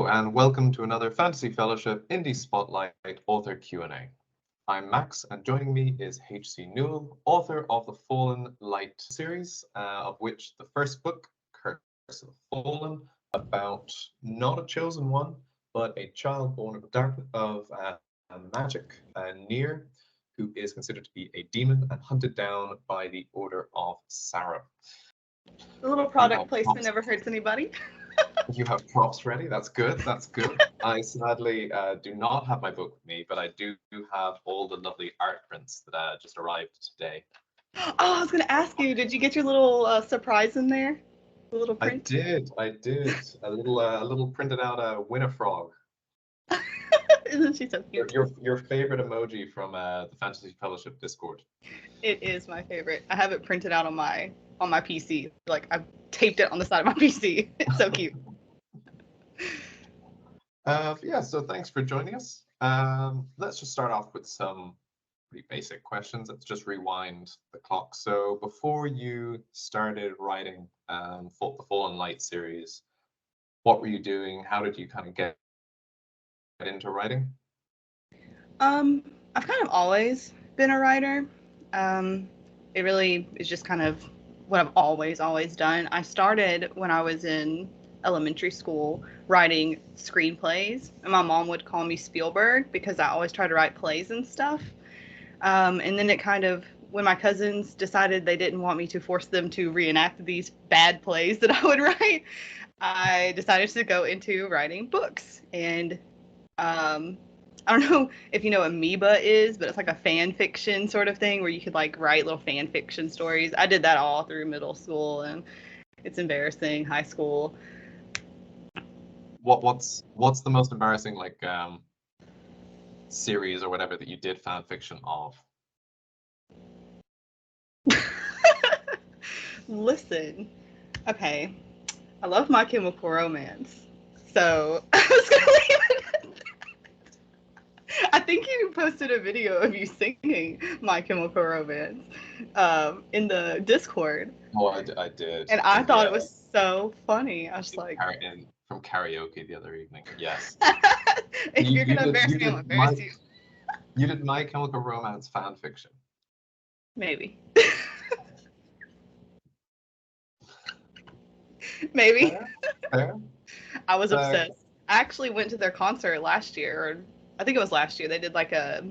Hello and welcome to another Fantasy Fellowship Indie Spotlight Author Q&A. I'm Max and joining me is H.C. Newell, author of the Fallen Light series, of which the first book, Curse of the Fallen, about not a chosen one, but a child born of magic, Near, who is considered to be a demon and hunted down by the Order of Sarah. A little product placement never hurts anybody. You have props ready. That's good. That's good. I sadly do not have my book with me, but I do have all the lovely art prints that just arrived today. Oh, I was going to ask you, did you get your little surprise in there? A little print? I did. A little printed out winter frog. Isn't she so cute? Your favorite emoji from the Fantasy Fellowship Discord. It is my favorite. I have it printed out on my PC. Like I've taped it on the side of my PC. It's so cute. Yeah, so thanks for joining us. Let's just start off with some pretty basic questions. Let's just rewind the clock. So before you started writing the Fallen Light series, what were you doing? How did you kind of get into writing? I've kind of always been a writer. It really is just kind of what I've always done. I started when I was in elementary school writing screenplays, and my mom would call me Spielberg because I always try to write plays and stuff. And then it kind of, when my cousins decided they didn't want me to force them to reenact these bad plays that I would write, I decided to go into writing books. And I don't know if you know what Amoeba is, but it's like a fan fiction sort of thing where you could like write little fan fiction stories. I did that all through middle school, and it's embarrassing. High school. What's the most embarrassing like series or whatever that you did fan fiction of? Listen, okay, I love My Chemical Romance, so I was gonna leave it at that. I think you posted a video of you singing My Chemical Romance in the Discord. Oh, I did. And I thought it was so funny. I was like, from karaoke the other evening. Yes. If you're gonna embarrass me, I'll embarrass you. You did My Chemical Romance fan fiction. Maybe. Maybe. Fair. I was obsessed. I actually went to their concert last year, or I think it was last year. They did like a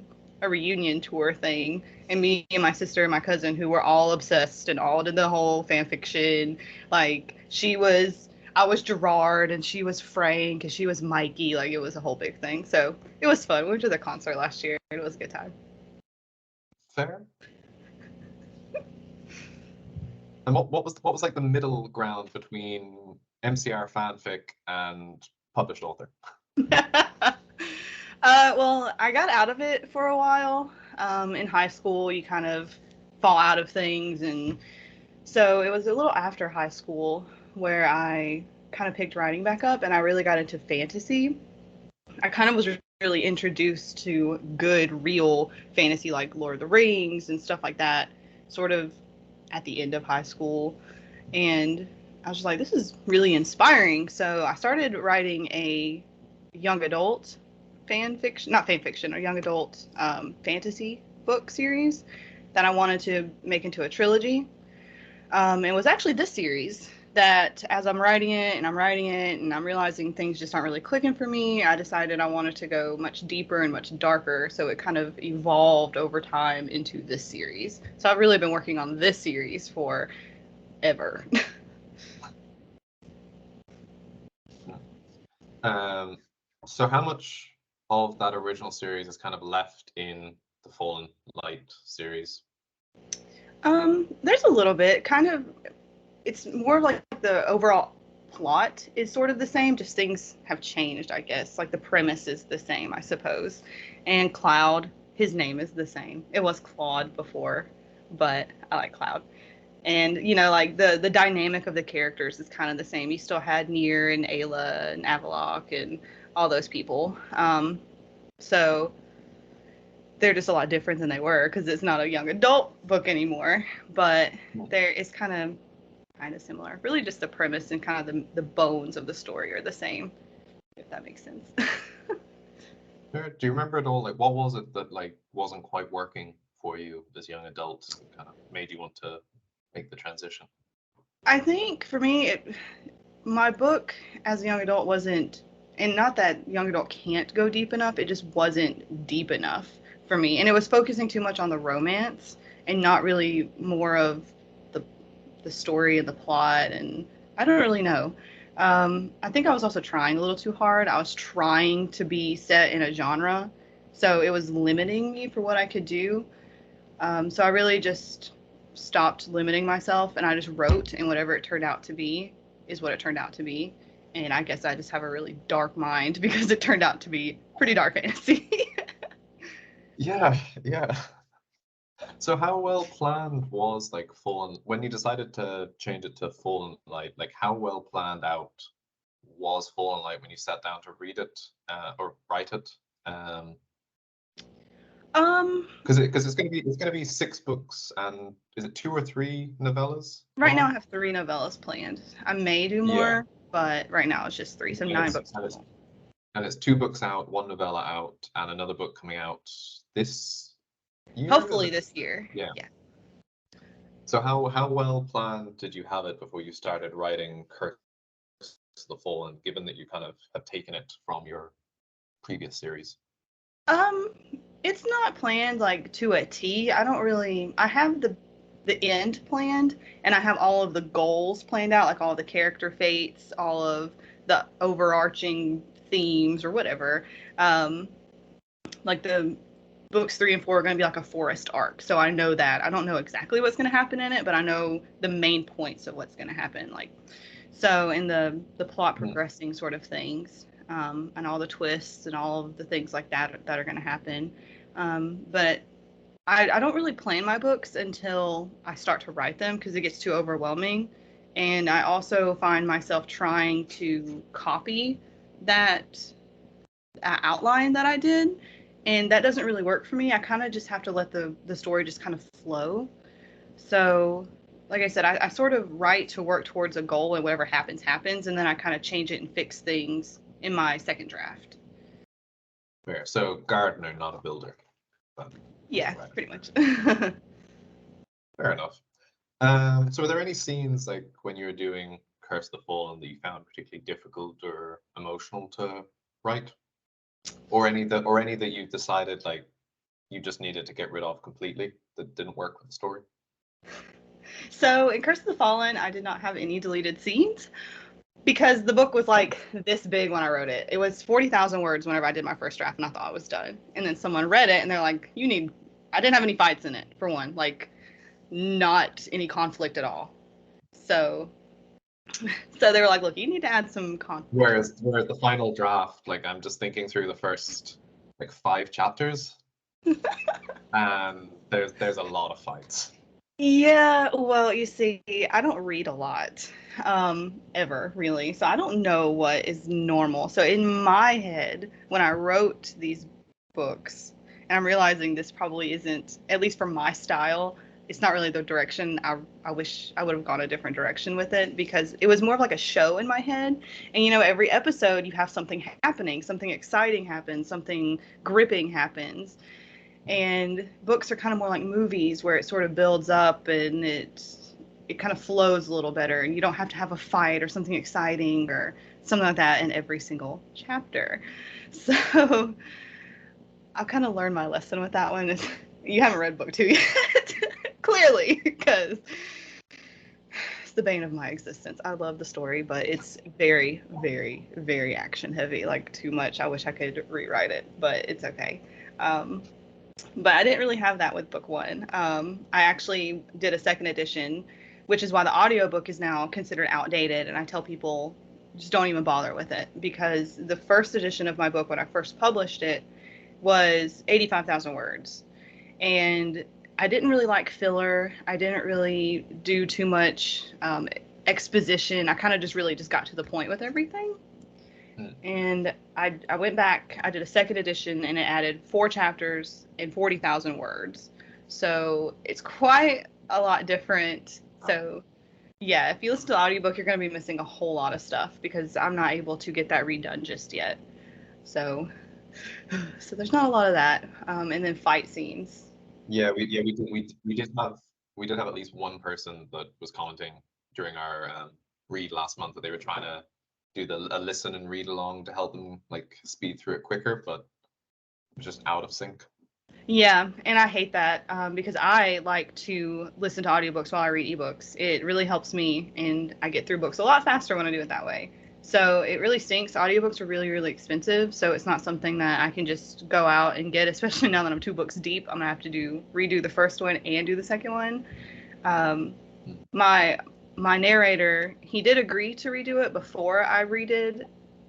reunion tour thing, and me and my sister and my cousin, who were all obsessed and all did the whole fan fiction. Like I was Gerard and she was Frank and she was Mikey. Like it was a whole big thing. So it was fun. We went to the concert last year and it was a good time. Fair. And what was like the middle ground between MCR fanfic and published author? Well, I got out of it for a while. In high school, you kind of fall out of things, and so it was a little after high school where I kind of picked writing back up, and I really got into fantasy. I kind of was really introduced to good, real fantasy like Lord of the Rings and stuff like that, sort of at the end of high school. And I was just like, this is really inspiring. So I started writing a young adult a young adult fantasy book series that I wanted to make into a trilogy. It was actually this series that as I'm writing it and I'm realizing things just aren't really clicking for me, I decided I wanted to go much deeper and much darker. So it kind of evolved over time into this series. So I've really been working on this series for ever. So how much of that original series is kind of left in the Fallen Light series? There's a little bit, kind of. It's more like the overall plot is sort of the same, just things have changed, I guess. Like the premise is the same, I suppose. And Cloud, his name is the same. It was Claude before, but I like Cloud. And, you know, like the dynamic of the characters is kind of the same. You still had Nier and Ayla and Avalok and all those people. So they're just a lot different than they were because it's not a young adult book anymore. But there is kind of similar. Really just the premise and kind of the bones of the story are the same. if that makes sense. Do you remember at all, like, what was it that, like, wasn't quite working for you as young adults and kind of made you want to make the transition? I think for me, my book as a young adult wasn't, and not that young adult can't go deep enough, it just wasn't deep enough for me. And it was focusing too much on the romance and not really more of the story and the plot. And I don't really know. I think I was also trying a little too hard. I was trying to be set in a genre, so it was limiting me for what I could do. So I really just stopped limiting myself and I just wrote, and whatever it turned out to be is what it turned out to be. And I guess I just have a really dark mind because it turned out to be pretty dark fantasy. Yeah, yeah. So how well planned was like Fallen when you decided to change it to Fallen Light? Like how well planned out was Fallen Light when you sat down to read it or write it? Um, um, because it's gonna be 6 books and is it 2 or 3 novellas right now I long? have 3 novellas planned. I may do Yeah, more, but right now it's just 3, so and 9 it's books and it's total. and it's 2 books out, one novella out, and another book coming out this year. Is Hopefully it? this year. Yeah. Yeah. So how well planned did you have it before you started writing Curse of the Fallen, given that you kind of have taken it from your previous series? Um, it's not planned like to a T. I don't really. I have the end planned, and I have all of the goals planned out, like all the character fates, all of the overarching themes or whatever. Um, like the books 3 and 4 are going to be like a forest arc, so I know that. I don't know exactly what's going to happen in it, but I know the main points of what's going to happen. Like so, in the plot Hmm. progressing sort of things, and all the twists and all of the things like that that are going to happen. But I don't really plan my books until I start to write them because it gets too overwhelming. And I also find myself trying to copy that outline that I did. And that doesn't really work for me. I kind of just have to let the story just kind of flow. So, like I said, I sort of write to work towards a goal, and whatever happens, happens. And then I kind of change it and fix things in my second draft. Fair. So gardener, not a builder. But, Yeah, right. pretty much. Fair enough. So were there any scenes like when you were doing Curse the Fallen that you found particularly difficult or emotional to write? Or any that you decided like you just needed to get rid of completely that didn't work with the story? So, in Curse of the Fallen, I did not have any deleted scenes because the book was like this big when I wrote it. It was 40,000 words whenever I did my first draft, and I thought I was done. And then someone read it, and they're like, "You need." I didn't have any fights in it, for one, like not any conflict at all. So, so they were like, "Look, you need to add some conflict to Whereas the final draft, like I'm just thinking through the first like 5 chapters, and there's a lot of fights. Yeah, well, you see, I don't read a lot, ever, really. So I don't know what is normal. So in my head, when I wrote these books, and I'm realizing this probably isn't, at least for my style, it's not really the direction I wish I would have gone a different direction with it because it was more of like a show in my head. And every episode you have something happening, something exciting happens, something gripping happens, and books are kind of more like movies where it sort of builds up and it kind of flows a little better, and you don't have to have a fight or something exciting or something like that in every single chapter. So I've kind of learned my lesson with that one. You haven't read book 2 yet. Clearly, because it's the bane of my existence. I love the story, but it's very, very, very action heavy, like too much. I wish I could rewrite it, but it's okay. um, but I didn't really have that with book 1. I actually did a second edition, which is why the audiobook is now considered outdated. And I tell people just don't even bother with it because the first edition of my book, when I first published it, was 85,000 words. And I didn't really like filler. I didn't really do too much exposition. I kind of just really just got to the point with everything. Hmm. And I went back, I did a second edition, and it added 4 chapters and 40,000 words. So it's quite a lot different. So Yeah, if you listen to the audiobook, you're going to be missing a whole lot of stuff because I'm not able to get that redone just yet. So, so there's not a lot of that. And then fight scenes. Yeah, we did have at least one person that was commenting during our read last month that they were trying to do a listen and read along to help them like speed through it quicker, but it was just out of sync. Yeah, and I hate that because I like to listen to audiobooks while I read ebooks. It really helps me, and I get through books a lot faster when I do it that way. So it really stinks. Audiobooks are really, really expensive, so it's not something that I can just go out and get, especially now that I'm 2 books deep. I'm gonna have to redo the first one and do the second one. Um, my my narrator, he did agree to redo it before I redid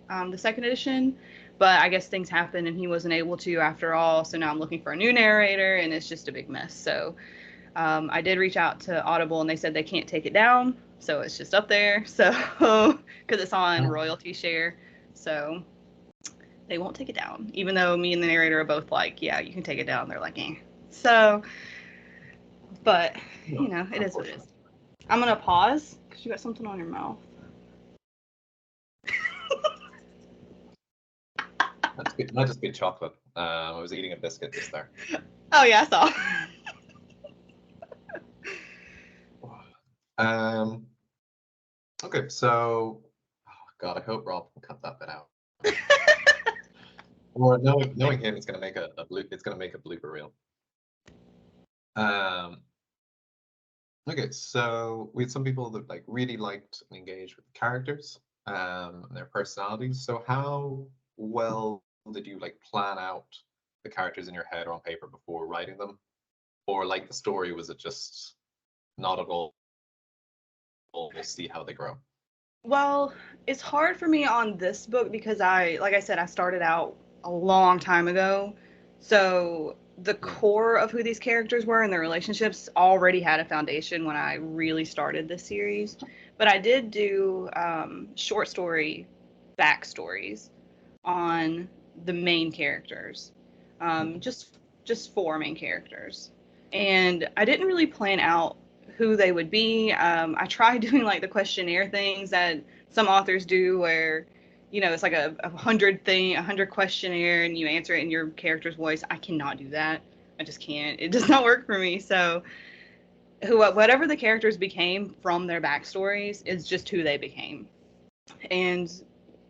the second edition, but I guess things happened and he wasn't able to after all. So now I'm looking for a new narrator, and it's just a big mess. So I did reach out to Audible, and they said they can't take it down, so it's just up there. So because it's on royalty share, so they won't take it down, even though me and the narrator are both like, yeah, you can take it down. They're like, eh. So, but you know, it is what it is. I'm gonna pause because you got something on your mouth. Might just be chocolate. I was eating a biscuit just there. Oh yeah, I saw. Okay, so oh God, I hope Rob can cut that bit out. Or knowing him, it's gonna make a blooper reel. Okay, so we had some people that like really liked and engaged with the characters and their personalities. So how well did you like plan out the characters in your head or on paper before writing them? Or like the story, was it just not at all? We'll see how they grow. Well, it's hard for me on this book because like I said, I started out a long time ago. So the core of who these characters were and their relationships already had a foundation when I really started this series. But I did do short story backstories on the main characters, just 4 main characters, and I didn't really plan out who they would be. I tried doing like the questionnaire things that some authors do, where it's like a 100 questionnaire, and you answer it in your character's voice. I cannot do that. I just can't. It does not work for me. So whatever the characters became from their backstories is just who they became. And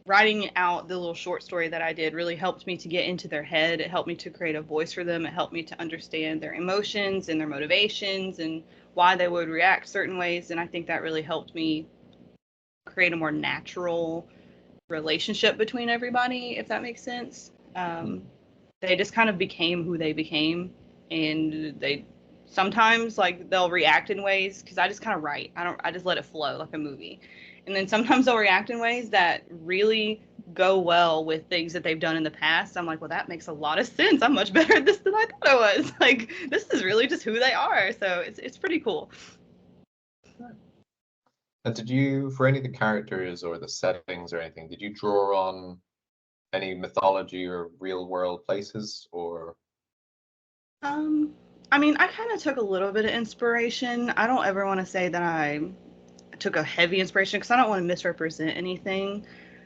writing out the little short story that I did really helped me to get into their head. It helped me to create a voice for them. It helped me to understand their emotions and their motivations and why they would react certain ways. And I think that really helped me create a more natural relationship between everybody, if that makes sense. They just kind of became who they became, and they sometimes like they'll react in ways because I just kind of write. I just let it flow like a movie, and then sometimes they'll react in ways that really go well with things that they've done in the past. I'm like, well, that makes a lot of sense. I'm much better at this than I thought I was. Like, this is really just who they are. So it's pretty cool. And did you, for any of the characters or the settings or anything, did you draw on any mythology or real world places or? I mean, I kind of took a little bit of inspiration. I don't ever want to say that I took a heavy inspiration because I don't want to misrepresent anything.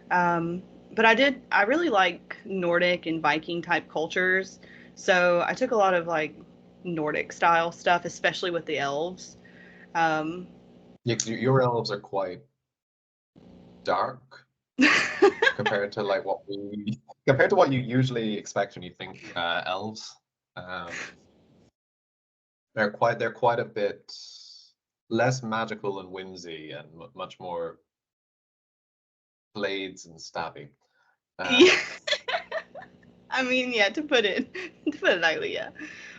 But I really like Nordic and Viking type cultures. So I took a lot of like Nordic style stuff, especially with the elves. Yeah, 'cause your elves are quite dark compared to like compared to what you usually expect when you think elves. Um, they're quite a bit less magical and whimsy and much more blades and stabby. Yeah. I mean, yeah, to put it lightly, yeah.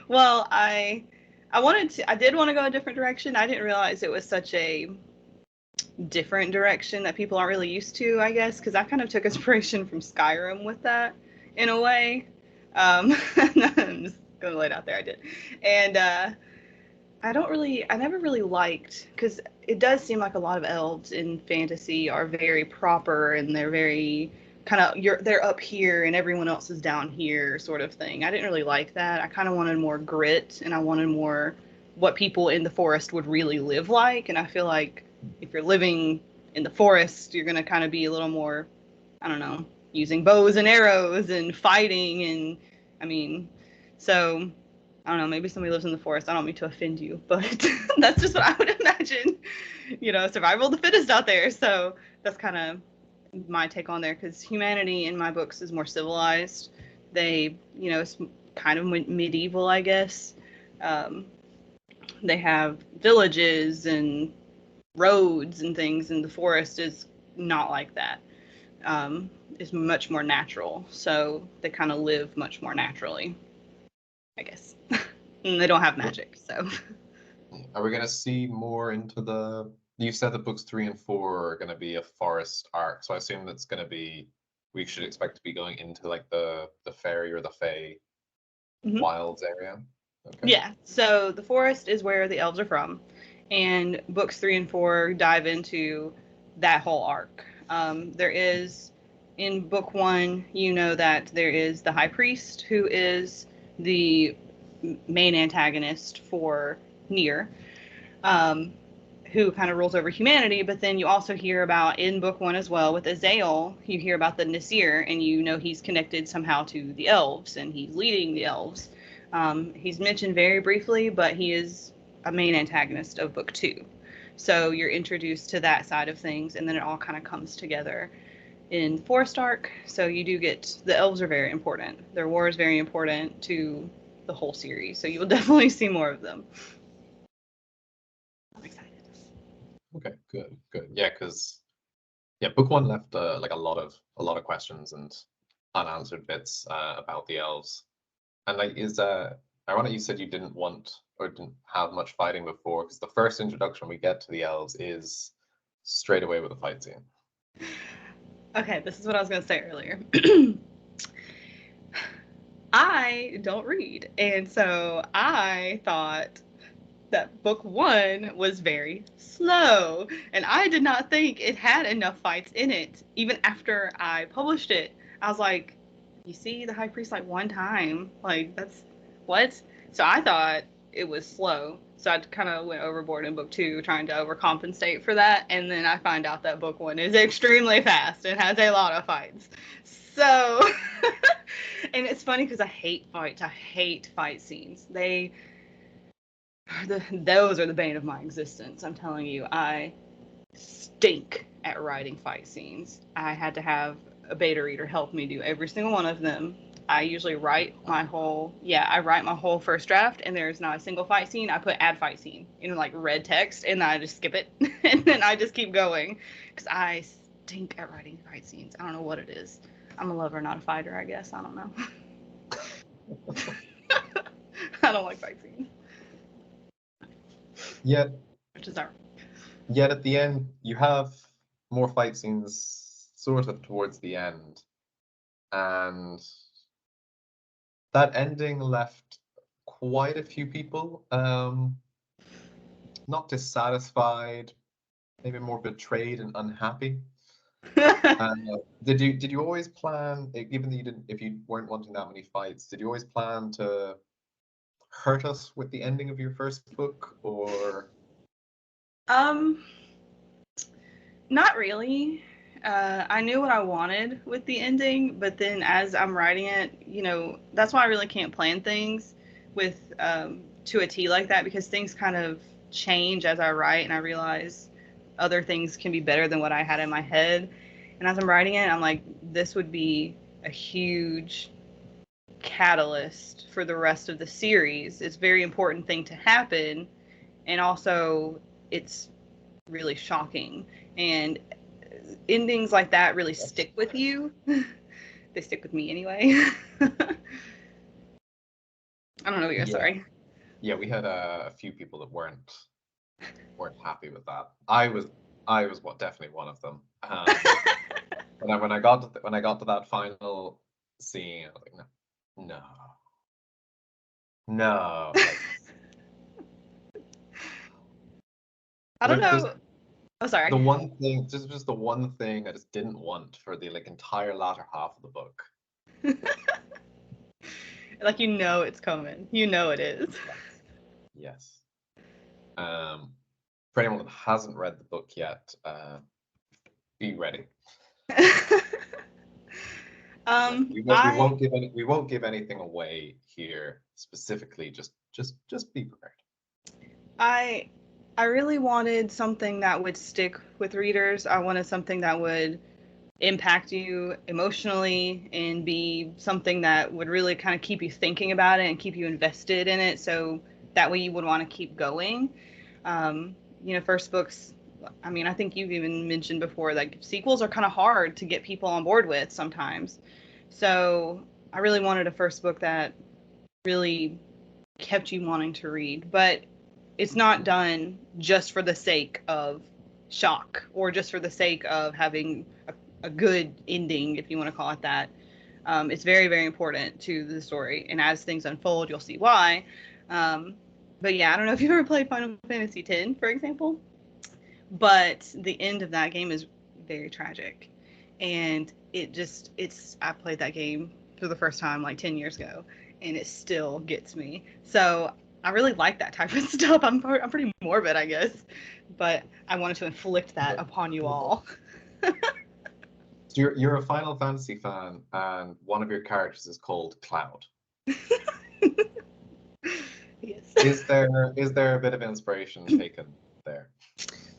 Well, I did want to go a different direction. I didn't realize it was such a different direction that people aren't really used to, I guess, because I kind of took inspiration from Skyrim with that in a way. I'm just gonna lay it out there. I did, and I never really liked, because it does seem like a lot of elves in fantasy are very proper and they're very kind of they're up here and everyone else is down here sort of thing. I didn't really like that. I kind of wanted more grit, and I wanted more what people in the forest would really live like, and I feel like if you're living in the forest, you're going to kind of be a little more, I don't know, using bows and arrows and fighting. And I mean, so I don't know, maybe somebody lives in the forest. I don't mean to offend you, but that's just what I would imagine, survival of the fittest out there. So that's kind of my take on there, because humanity in my books is more civilized. They, it's kind of medieval, I guess. Um, they have villages and roads and things, and the forest is not like that. Is much more natural, so they kind of live much more naturally, I guess. And they don't have magic, so. Are we going to see more into the... You said that books 3 and 4 are going to be a forest arc, so I assume that's going to be... We should expect to be going into like the fairy or the fae wilds area. Okay. Yeah, so the forest is where the elves are from, and books 3 and 4 dive into that whole arc. There is, in book 1, that there is the high priest, who is the main antagonist for Nier, um, who kind of rules over humanity. But then you also hear about, in book 1 as well, with Azael, you hear about the Nasir, and he's connected somehow to the elves, and he's leading the elves. He's mentioned very briefly, but he is a main antagonist of book 2. So you're introduced to that side of things, and then it all kind of comes together in Forest Arc. So you do get... the elves are very important. Their war is very important to the whole series. So you will definitely see more of them. I'm excited. Okay, good. Yeah, because book 1 left like a lot of questions and unanswered bits about the elves. And like, is ironic you said you didn't want or didn't have much fighting before, because the first introduction we get to the elves is straight away with a fight scene. Okay, this is what I was going to say earlier. I don't read, and so I thought that book 1 was very slow, and I did not think it had enough fights in it. Even after I published it, I was like, you see the high priest like one time, like that's what? So I thought it was slow, so I kind of went overboard in book 2 trying to overcompensate for that, and then I find out that book 1 is extremely fast and has a lot of fights. So and it's funny because I hate fights. I hate fight scenes. Those are the bane of my existence. I'm telling you, I stink at writing fight scenes. I had to have a beta reader help me do every single one of them. I usually write my whole first draft, and there's not a single fight scene. I put add fight scene in like red text, and then I just skip it, and then I just keep going because I stink at writing fight scenes. I don't know what it is. I'm a lover, not a fighter, I guess. I don't know. I don't like fight scenes. Yet Which is our... Yet at the end, you have more fight scenes sort of towards the end. And that ending left quite a few people not dissatisfied, maybe more betrayed and unhappy. Did you always plan, given that you didn't, if you weren't wanting that many fights, did you always plan to hurt us with the ending of your first book, or? Not really. I knew what I wanted with the ending, but then as I'm writing it, that's why I really can't plan things with to a T like that, because things kind of change as I write, and I realize other things can be better than what I had in my head. And as I'm writing it, I'm like, this would be a huge catalyst for the rest of the series. It's a very important thing to happen, and also it's really shocking. And endings like that really stick with you. They stick with me anyway. I don't know what you're... sorry. Yeah, we had a few people that weren't happy with that. I was definitely one of them. When I got to that final scene, I was like, no. Like, I don't know. Oh, sorry. The one thing, just the one thing I just didn't want for the entire latter half of the book. Like, it's coming. It is. Yes. For anyone that hasn't read the book yet, be ready. Like, we won't give anything away here specifically. Just be prepared. I really wanted something that would stick with readers. I wanted something that would impact you emotionally and be something that would really kind of keep you thinking about it and keep you invested in it, so that way you would want to keep going. First books, I mean, I think you've even mentioned before, like sequels are kind of hard to get people on board with sometimes. So I really wanted a first book that really kept you wanting to read, but it's not done just for the sake of shock or just for the sake of having a good ending, if you want to call it that. It's very, very important to the story, and as things unfold, you'll see why. But yeah, I don't know if you've ever played Final Fantasy X, for example, but the end of that game is very tragic, and I played that game for the first time like 10 years ago, and it still gets me. So I really like that type of stuff. I'm pretty morbid, I guess, but I wanted to inflict that upon you all. So you're a Final Fantasy fan, and one of your characters is called Cloud. Yes. Is there a bit of inspiration taken there?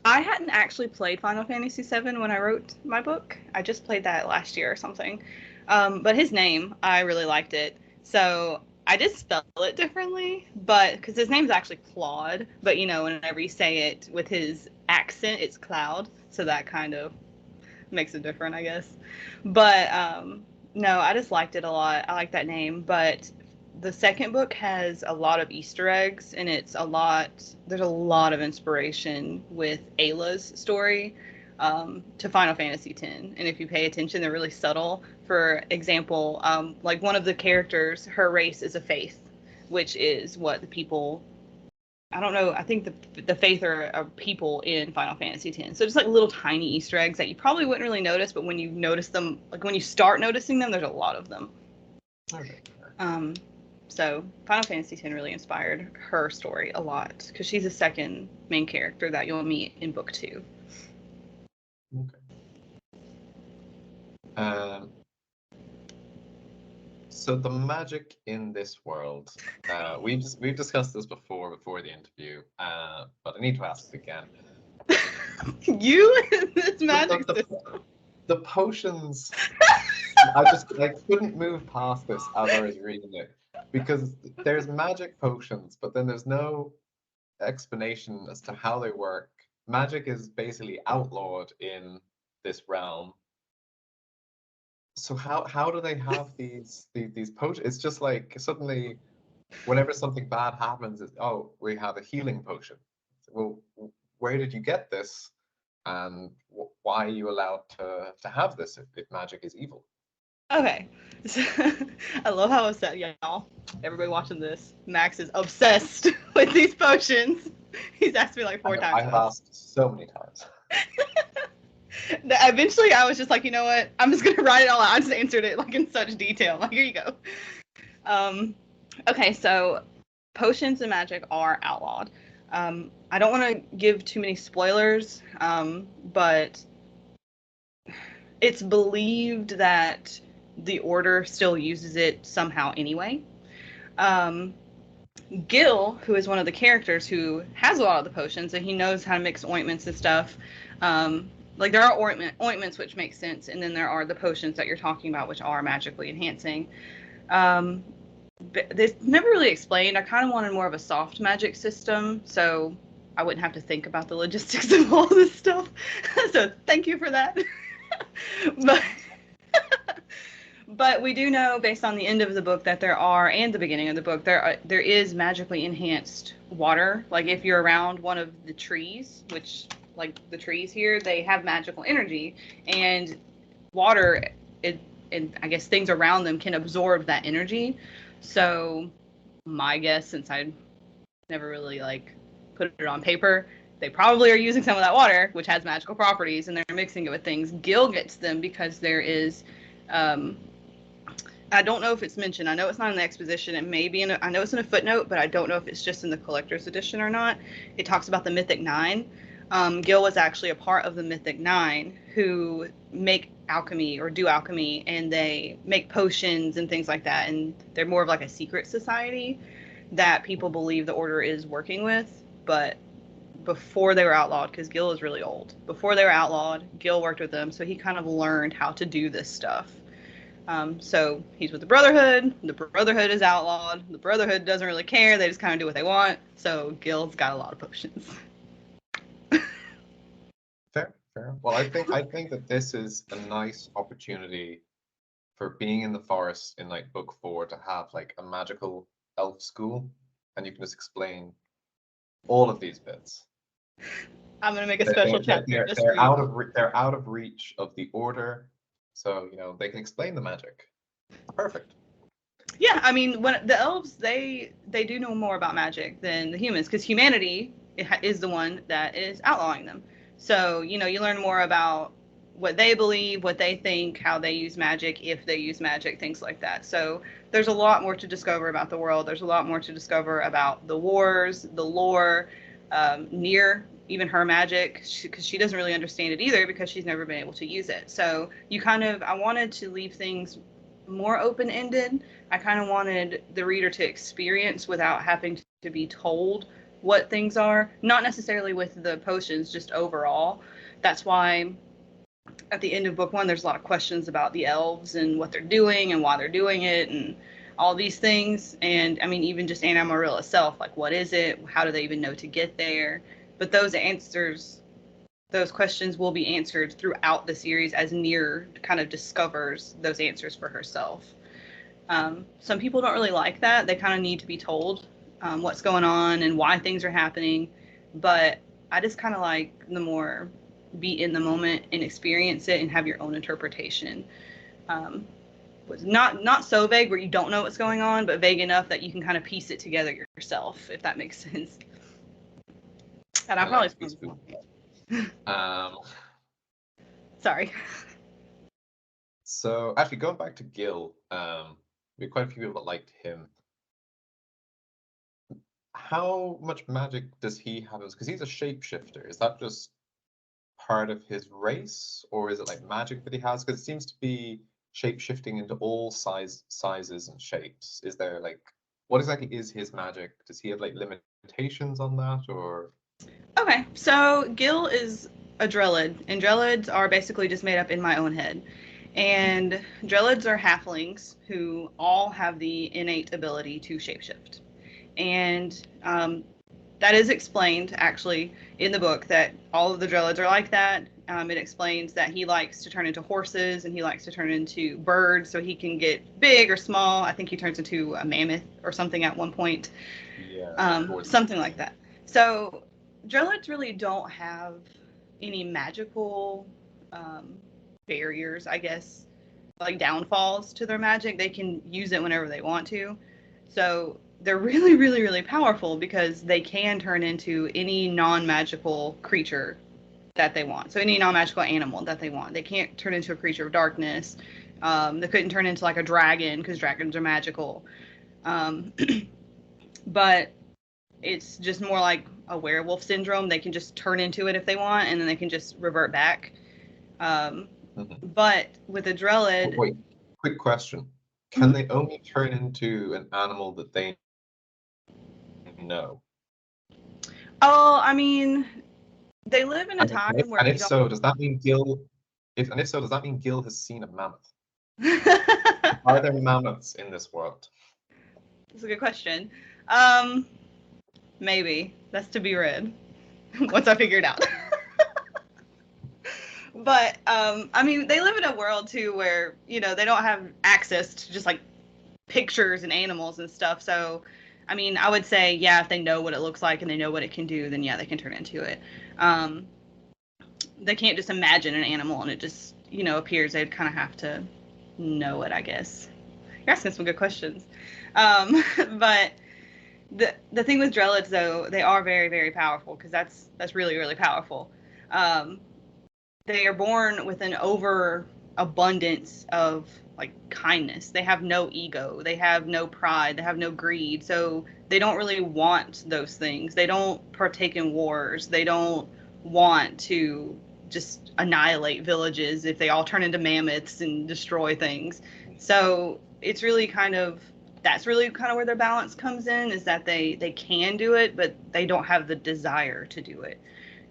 I hadn't actually played Final Fantasy VII when I wrote my book. I just played that last year or something. But his name, I really liked it. So I did spell it differently, but because his name's actually Claude, but whenever you say it with his accent, it's Cloud. So that kind of makes it different, I guess. But no, I just liked it a lot. I like that name. But the second book has a lot of Easter eggs, and there's a lot of inspiration with Ayla's story to Final Fantasy X. And if you pay attention, they're really subtle. For example, like one of the characters, her race is a faith, which is what the people, I don't know, I think the faith are people in Final Fantasy X. So just like little tiny Easter eggs that you probably wouldn't really notice, but when you notice them, like when you start noticing them, there's a lot of them. Okay. So Final Fantasy X really inspired her story a lot, because she's the second main character that you'll meet in book 2. Okay. So the magic in this world, we've discussed this before the interview, but I need to ask it again. You in this magic system. The potions, I couldn't move past this as I was reading it, because there's magic potions, but then there's no explanation as to how they work. Magic is basically outlawed in this realm. So how do they have these potions? It's just like suddenly, whenever something bad happens, we have a healing potion. Well, where did you get this, and why are you allowed to have this if magic is evil? Okay, so, I love how upset y'all. Everybody watching this, Max is obsessed with these potions. He's asked me like 4 times. I have asked so many times. Eventually, I was just like, you know what? I'm just gonna write it all out. I just answered it like in such detail. Like, here you go. Okay, so potions and magic are outlawed. I don't want to give too many spoilers, but it's believed that the Order still uses it somehow anyway. Gil, who is one of the characters who has a lot of the potions, and he knows how to mix ointments and stuff. Like there are ointments which make sense, and then there are the potions that you're talking about, which are magically enhancing. But this never really explained. I kind of wanted more of a soft magic system, so I wouldn't have to think about the logistics of all this stuff. So thank you for that. But we do know, based on the end of the book, that and the beginning of the book, there is magically enhanced water. Like if you're around one of the trees, which like the trees here, they have magical energy, and water, and I guess things around them can absorb that energy. So my guess, since I never really like put it on paper, they probably are using some of that water, which has magical properties, and they're mixing it with things. Gil gets them because there is I don't know if it's mentioned. I know it's not in the exposition. It may be I know it's in a footnote, but I don't know if it's just in the collector's edition or not. It talks about the Mythic Nine. Gil was actually a part of the Mythic Nine who make alchemy or do alchemy, and they make potions and things like that. And they're more of like a secret society that people believe the order is working with. But before they were outlawed, because Gil is really old, before they were outlawed, Gil worked with them, so he kind of learned how to do this stuff. So he's with the Brotherhood. The Brotherhood is outlawed. The Brotherhood doesn't really care. They just kind of do what they want. So Gil's got a lot of potions. Fair, fair. Well, I think that this is a nice opportunity for being in the forest in like book 4 to have like a magical elf school, and you can just explain all of these bits. I'm gonna make a special chapter just for They're you. they're out of reach of the order, so they can explain the magic. Perfect. Yeah, I mean, when the elves, they do know more about magic than the humans, because humanity is the one that is outlawing them. So you learn more about what they believe, what they think, how they use magic, if they use magic, things like that. So there's a lot more to discover about the world. There's a lot more to discover about the wars, the lore, near even her magic, because she doesn't really understand it either, because she's never been able to use it. So I wanted to leave things more open-ended. I kind of wanted the reader to experience without having to be told what things are, not necessarily with the potions, just overall. That's why at the end of book 1 there's a lot of questions about the elves and what they're doing and why they're doing it and all these things. And I mean, even just Anna Amarillo itself, like, what is it? How do they even know to get there? But those questions will be answered throughout the series as Nier kind of discovers those answers for herself. Some people don't really like that. They kind of need to be told what's going on and why things are happening. But I just kind of like the more be in the moment and experience it and have your own interpretation. Was not so vague where you don't know what's going on, but vague enough that you can kind of piece it together yourself, if that makes sense. And I probably sorry. So actually, going back to Gil, we had quite a few people that liked him. How much magic does he have? Because he's a shapeshifter. Is that just part of his race, or is it like magic that he has? Because it seems to be shape-shifting into all sizes and shapes. Is there like, what exactly is his magic? Does he have like limitations on that, or? Okay, so Gil is a Drellid, and Drellids are basically just made up in my own head. And Drellids are halflings who all have the innate ability to shapeshift. And that is explained actually in the book, that all of the Drellids are like that. It explains that he likes to turn into horses and he likes to turn into birds so he can get big or small. I think he turns into a mammoth or something at one point. Yeah, Something like that. So Drellids really don't have any magical barriers, I guess, like downfalls to their magic. They can use it whenever they want to. So they're really, really, really powerful because they can turn into any non-magical creature that they want. So any non-magical animal that they want. They can't turn into a creature of darkness. They couldn't turn into like a dragon because dragons are magical. But it's just more like a werewolf syndrome. They can just turn into it if they want, and then they can just revert back. But with a Drellid... Wait, quick question. Can they only turn into an animal that they know? Oh, I mean, they live in a time where... And if so, does that mean Gil... And if so, does that mean Gil has seen a mammoth? Are there mammoths in this world? That's a good question. Maybe. That's to be read once I figure it out. But I mean, they live in a world too where they don't have access to just like pictures and animals and stuff. So I mean, I would say, yeah, if they know what it looks like and they know what it can do, then yeah, they can turn into it. They can't just imagine an animal and it just appears. They'd kind of have to know it, I guess. You're asking some good questions. But the thing with Drellids, though, they are very, very powerful, because that's really, really powerful. They are born with an overabundance of like kindness. They have no ego. They have no pride. They have no greed. So they don't really want those things. They don't partake in wars. They don't want to just annihilate villages if they all turn into mammoths and destroy things. So it's really kind of that's really kind of where their balance comes in, is that they can do it, but they don't have the desire to do it.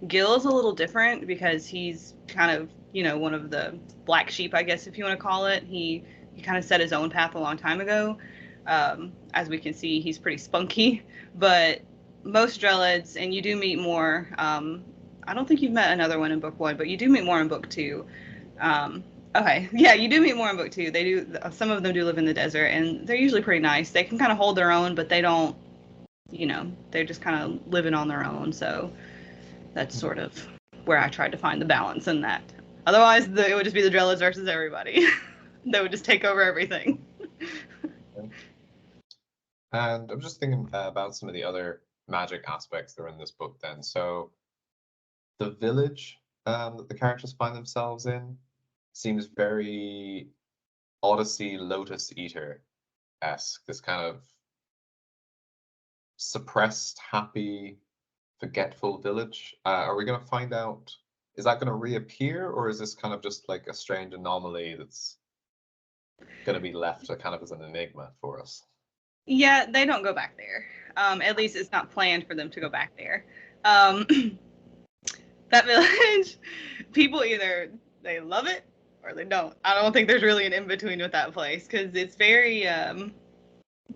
Gil is a little different because he's kind of, one of the black sheep, I guess, if you want to call it. He kind of set his own path a long time ago. As we can see, he's pretty spunky, but most Drellids, and you do meet more. I don't think you've met another one in book one, but you do meet more in book two. Okay, yeah, you do meet more in book two. They do. Some of them do live in the desert, and they're usually pretty nice. They can kind of hold their own, but they don't. They're just kind of living on their own. So that's sort of where I tried to find the balance in that. Otherwise, it would just be the Drellids versus everybody. They would just take over everything. And I'm just thinking about some of the other magic aspects that are in this book then. So the village that the characters find themselves in seems very Odyssey Lotus Eater-esque. This kind of suppressed, happy, forgetful village. Are we going to find out, is that going to reappear, or is this kind of just like a strange anomaly that's going to be left kind of as an enigma for us? Yeah, they don't go back there. At least it's not planned for them to go back there. That village, people either they love it or they don't. I don't think there's really an in-between with that place, because it's very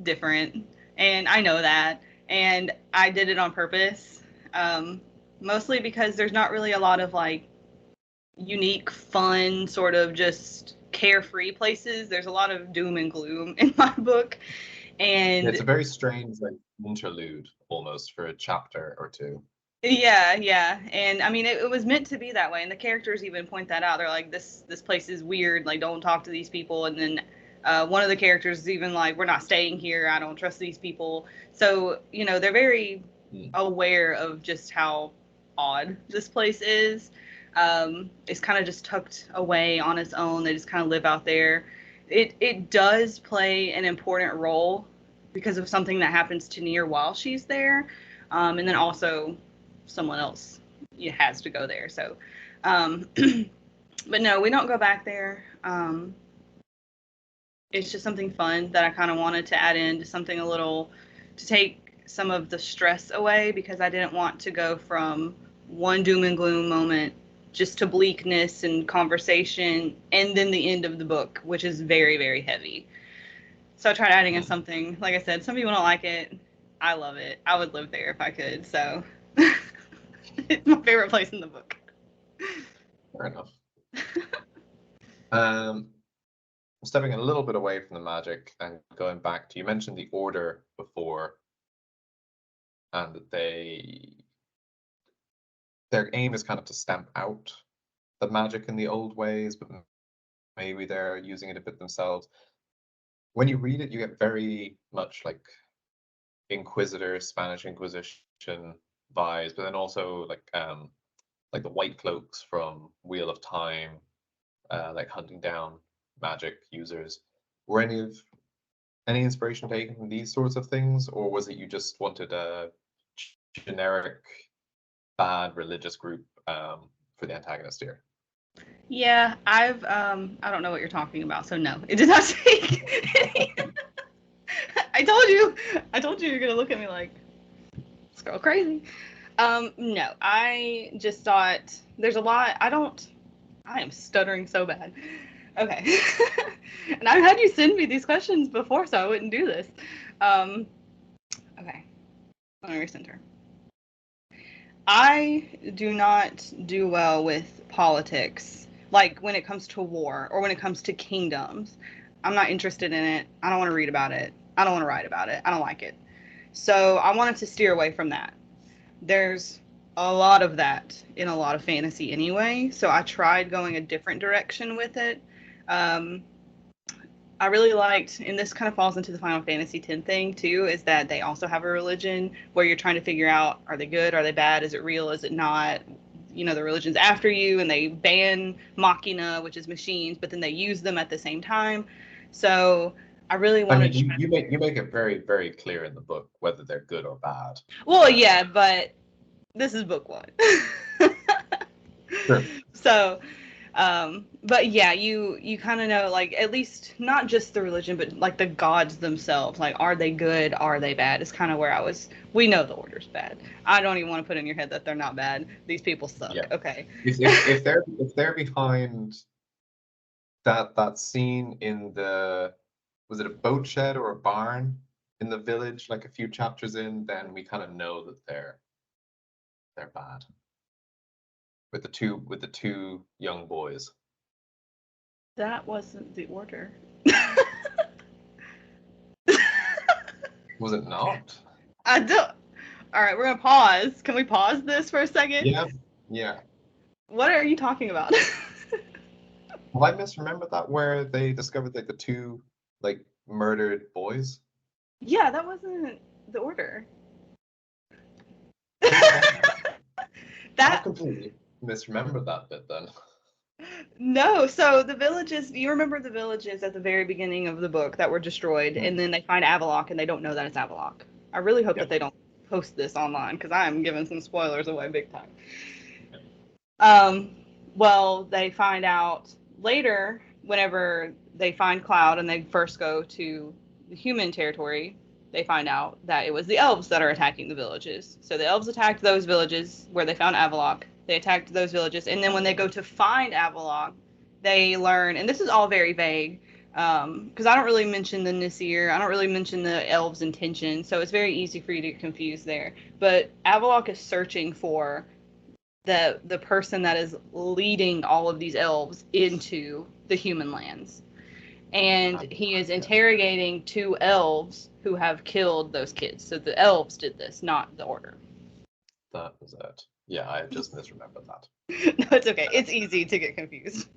different. And I know that. And I did it on purpose. Mostly because there's not really a lot of like unique, fun, sort of just carefree places. There's a lot of doom and gloom in my book. And it's a very strange like interlude almost for a chapter or two. Yeah. And I mean, it was meant to be that way. And the characters even point that out. They're like, this place is weird. Like, don't talk to these people. And then one of the characters is even like, we're not staying here. I don't trust these people. So, they're very aware of just how odd this place is. It's kind of just tucked away on its own. They just kind of live out there. It does play an important role because of something that happens to Nier while she's there. And then also someone else has to go there. So, but no, we don't go back there. It's just something fun that I kind of wanted to add in, to something a little, to take some of the stress away, because I didn't want to go from one doom and gloom moment just to bleakness and conversation, and then the end of the book, which is very, very heavy. So I tried adding in something. Like I said, some people don't like it. I love it. I would live there if I could. So it's my favorite place in the book. Fair enough. Stepping a little bit away from the magic and going back to, you mentioned the Order before, and that their aim is kind of to stamp out the magic in the old ways, but maybe they're using it a bit themselves. When you read it, you get very much like Inquisitor, Spanish Inquisition vibes, but then also like the White Cloaks from Wheel of Time, like hunting down magic users. Were any inspiration taken from these sorts of things, or was it you just wanted a generic bad religious group for the antagonist here? Yeah, I don't know what you're talking about, so no, it did not take. I told you you're gonna look at me like, this girl crazy. No, I just thought there's a lot. I am stuttering so bad. Okay. And I've had you send me these questions before, so I wouldn't do this. Okay. Let me recenter. I do not do well with politics, like when it comes to war or when it comes to kingdoms. I'm not interested in it. I don't want to read about it. I don't want to write about it. I don't like it. So I wanted to steer away from that. There's a lot of that in a lot of fantasy anyway, so I tried going a different direction with it. I really liked, and this kind of falls into the Final Fantasy X thing too, is that they also have a religion where you're trying to figure out, are they good, are they bad, is it real, is it not? The religion's after you, and they ban machina, which is machines, but then they use them at the same time. So I really I wanted mean, to try. you make it very, very clear in the book whether they're good or bad. Well, yeah, but this is book one. Sure. So, but yeah, you kind of know, like, at least not just the religion, but like the gods themselves. Like, are they good? Are they bad? Is kind of where I was. We know the order's bad. I don't even want to put in your head that they're not bad. These people suck. Yeah. Okay. If they're behind that scene in the, was it a boat shed or a barn in the village, like a few chapters in, then we kind of know that they're bad. With the two young boys. That wasn't the order. Was it not? I don't. All right, we're gonna pause. Can we pause this for a second? Yeah. Yeah. What are you talking about? Have I misremembered that where they discovered like the two like murdered boys? Yeah, that wasn't the order. Who was it? I've That completely misremembered that bit then. No, so the villages, you remember the villages at the very beginning of the book that were destroyed, and then they find Avalok and they don't know that it's Avalok. I really hope Yeah. that they don't post this online because I am giving some spoilers away big time. Yeah. Well, they find out later, whenever they find Cloud and they first go to the human territory, they find out that it was the elves that are attacking the villages. So the elves attacked those villages where they found Avalok. They attacked those villages, and then when they go to find Avalok, they learn, and this is all very vague, because I don't really mention the Nisir, I don't really mention the elves' intention, so it's very easy for you to get confused there. But Avalok is searching for the person that is leading all of these elves into the human lands. And he is interrogating two elves who have killed those kids. So the elves did this, not the order. That was it. Yeah, I just misremembered that. No, it's okay. It's easy to get confused.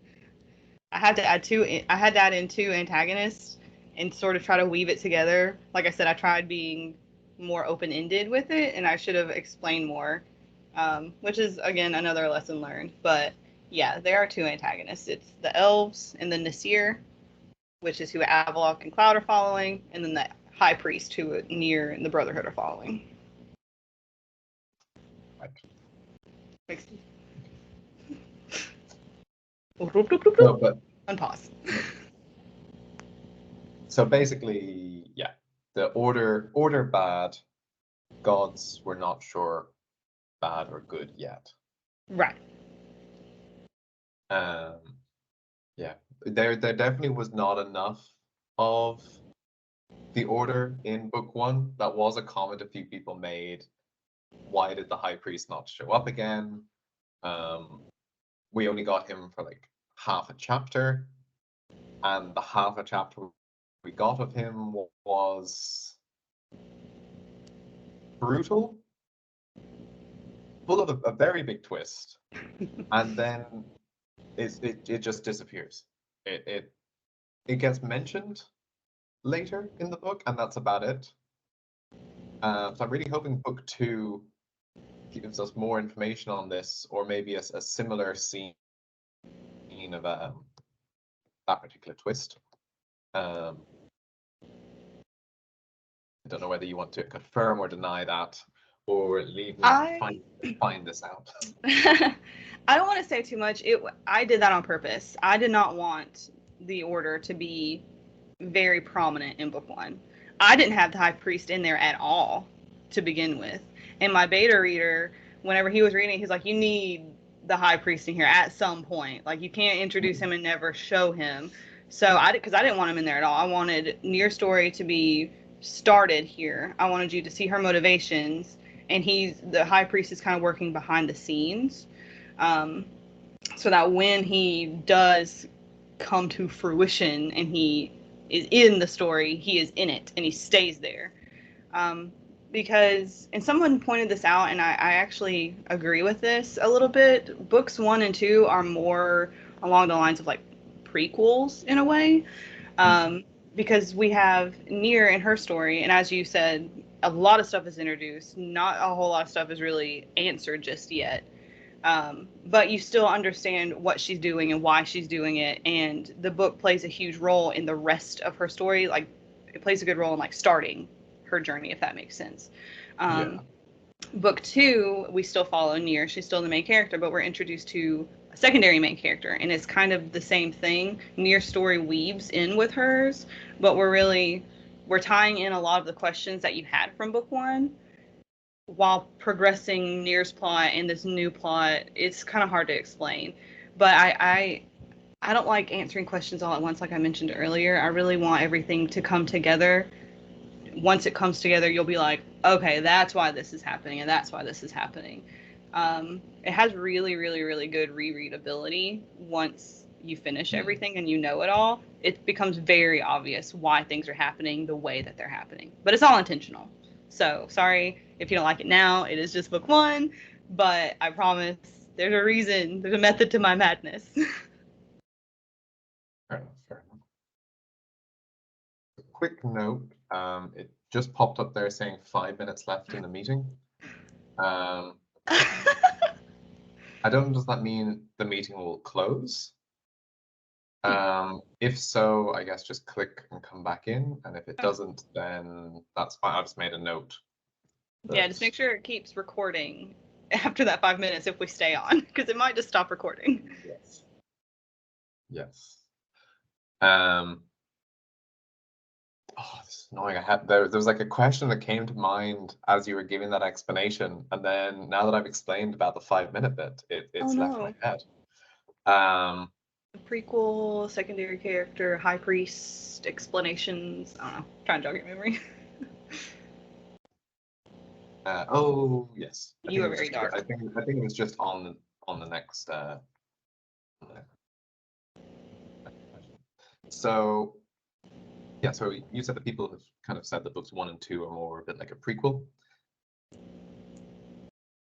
I had to add in two antagonists and sort of try to weave it together. Like I said, I tried being more open-ended with it, and I should have explained more, which is again another lesson learned. But yeah, there are two antagonists. It's the elves and the Nasir, which is who Avalok and Cloud are following, and then the High Priest, who Nier and the Brotherhood are following. Right. Makes sense. No, but Unpause. so basically, yeah, the order bad, gods were not sure bad or good yet. Right. Um, yeah, there definitely was not enough of the order in book one. That was a comment a few people made. Why did the high priest not show up again? We only got him for like half a chapter, and the half a chapter we got of him was brutal, full of a very big twist, and then it just disappears. It gets mentioned later in the book, and that's about it. So I'm really hoping book two gives us more information on this, or maybe a similar scene of that particular twist. I don't know whether you want to confirm or deny that, or leave me to find this out. I don't want to say too much. I did that on purpose. I did not want the order to be very prominent in book one. I didn't have the high priest in there at all to begin with. And my beta reader, whenever he was reading, he's like, you need the high priest in here at some point. Like, you can't introduce him and never show him. So because I didn't want him in there at all. I wanted Nier's story to be started here. I wanted you to see her motivations, and the high priest is kind of working behind the scenes, so that when he does come to fruition and he is in the story, he is in it and he stays there. Because, and someone pointed this out, and I actually agree with this a little bit. Books 1 and 2 are more along the lines of like prequels in a way, because we have Nier in her story, and as you said, a lot of stuff is introduced. Not a whole lot of stuff is really answered just yet. But you still understand what she's doing and why she's doing it, and the book plays a huge role in the rest of her story. Like, it plays a good role in like starting her journey, if that makes sense. Yeah. Book two, we still follow Near. She's still the main character, but we're introduced to a secondary main character, and it's kind of the same thing. Near's story weaves in with hers, but we're tying in a lot of the questions that you had from book one while progressing Near's plot and this new plot. It's kind of hard to explain, but I don't like answering questions all at once, like I mentioned earlier. I really want everything to come together. Once it comes together, you'll be like, okay, that's why this is happening, and that's why this is happening. It has really, really, really good rereadability. Once you finish everything and you know it all, it becomes very obvious why things are happening the way that they're happening. But it's all intentional. So sorry if you don't like it now. It is just book one, but I promise there's a reason. There's a method to my madness. Fair enough, fair enough. A quick note, it just popped up there saying 5 minutes left in the meeting. I don't know, does that mean the meeting will close? If so, I guess just click and come back in, and if it doesn't, then that's fine. I just made a note. Yeah, just make sure it keeps recording after that 5 minutes if we stay on, because it might just stop recording. Yes. Yes. Oh, this is annoying. There was like a question that came to mind as you were giving that explanation, and then now that I've explained about the 5 minute bit, it's left my head. Prequel, secondary character, high priest, explanations. I don't know. Trying to jog your memory. Oh yes. You were very dark. I think it was just on the next. So yeah, so you said that people have kind of said that books 1 and 2 are more a bit like a prequel.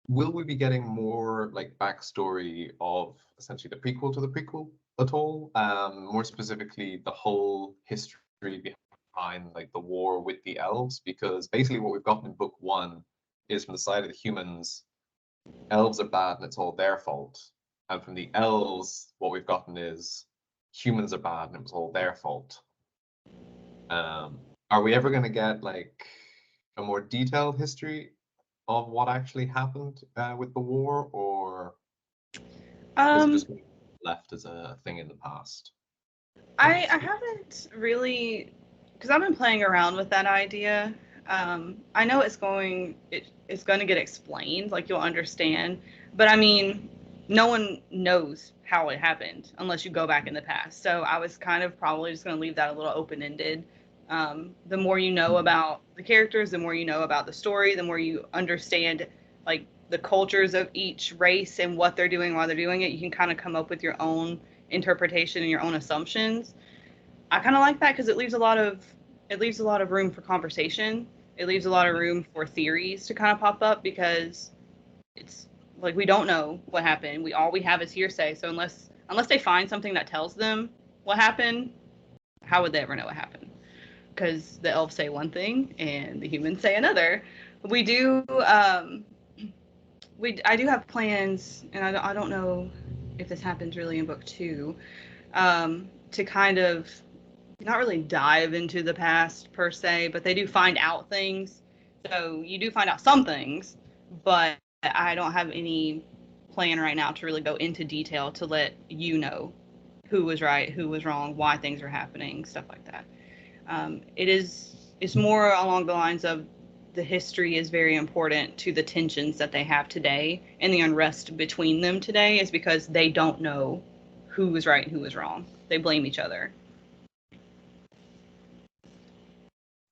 Will we be getting more like backstory of essentially the prequel to the prequel at all? More specifically, the whole history behind like the war with the elves, because basically what we've gotten in book 1 is from the side of the humans, elves are bad and it's all their fault, and from the elves, what we've gotten is humans are bad and it was all their fault. Are we ever going to get like a more detailed history of what actually happened with the war, or is it just left as a thing in the past? I haven't really, because I've been playing around with that idea. I know it's going to get explained, like you'll understand, but I mean, no one knows how it happened unless you go back in the past. So I was kind of probably just going to leave that a little open-ended. The more you know about the characters, the more you know about the story, the more you understand like the cultures of each race and what they're doing while they're doing it, you can kind of come up with your own interpretation and your own assumptions. I kind of like that because it leaves a lot of room for conversation. It leaves a lot of room for theories to kind of pop up, because it's like we don't know what happened. All we have is hearsay. So unless they find something that tells them what happened, how would they ever know what happened? Because the elves say one thing and the humans say another. We do I do have plans, and I don't know if this happens really in book 2, to kind of not really dive into the past per se, but they do find out things. So you do find out some things, but I don't have any plan right now to really go into detail to let you know who was right, who was wrong, why things are happening, stuff like that. It's more along the lines of the history is very important to the tensions that they have today, and the unrest between them today is because they don't know who was right and who was wrong. They blame each other.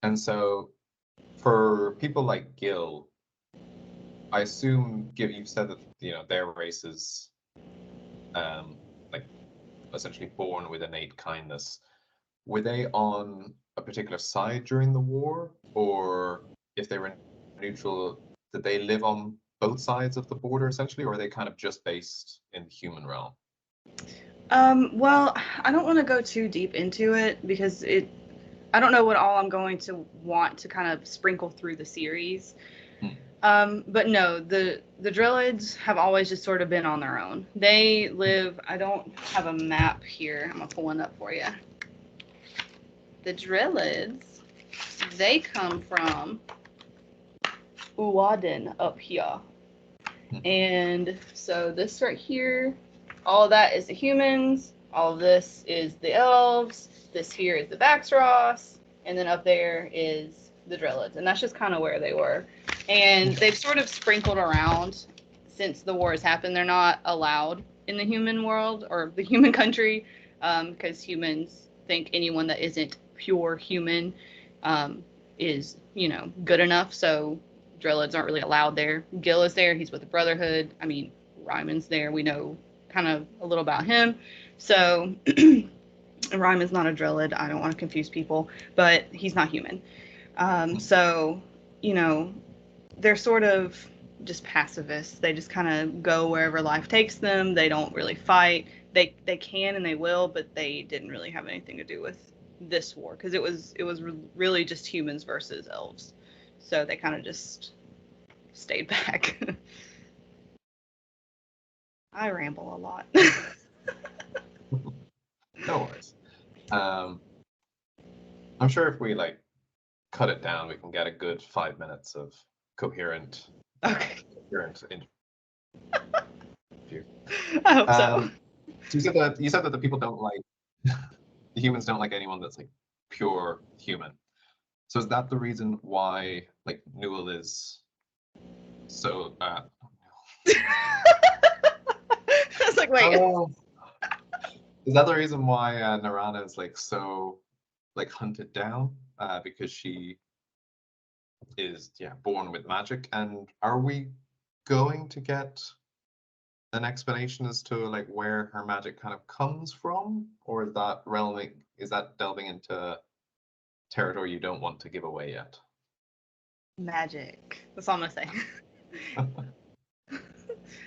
And so for people like Gil, I assume, you've said that their race is like essentially born with innate kindness. Were they on a particular side during the war, or if they were neutral, did they live on both sides of the border essentially, or are they kind of just based in the human realm? Well, I don't want to go too deep into it because I don't know what all I'm going to want to kind of sprinkle through the series. But no, the Drellids have always just sort of been on their own. They live. I don't have a map here. I'm gonna pull one up for you. The Drellids, they come from Uaden up here. And so this right here, all of that is the humans, all of this is the elves, this here is the Baxross, and then up there is the Drellids. And that's just kind of where they were. And they've sort of sprinkled around since the wars happened. They're not allowed in the human world or the human country because humans think anyone that isn't pure human is, good enough. So Drellids aren't really allowed there. Gil is there. He's with the Brotherhood. I mean, Ryman's there. We know kind of a little about him. So Ryman's not a Drellid. I don't want to confuse people, but he's not human. So, they're sort of just pacifists. They just kind of go wherever life takes them. They don't really fight. They can and they will, but they didn't really have anything to do with this war because it was really just humans versus elves. So they kind of just stayed back. I ramble a lot. No worries. I'm sure if we cut it down, we can get a good 5 minutes of coherent. Okay. Coherent interview. I hope so. So you said that the people don't like the humans don't like anyone that's pure human. So is that the reason why Newell is so I was like, wait. Is that the reason why Narana is so hunted down? Because she is born with magic, and are we going to get an explanation as to where her magic kind of comes from, or is that delving into territory you don't want to give away yet? Magic. That's all I'm gonna say.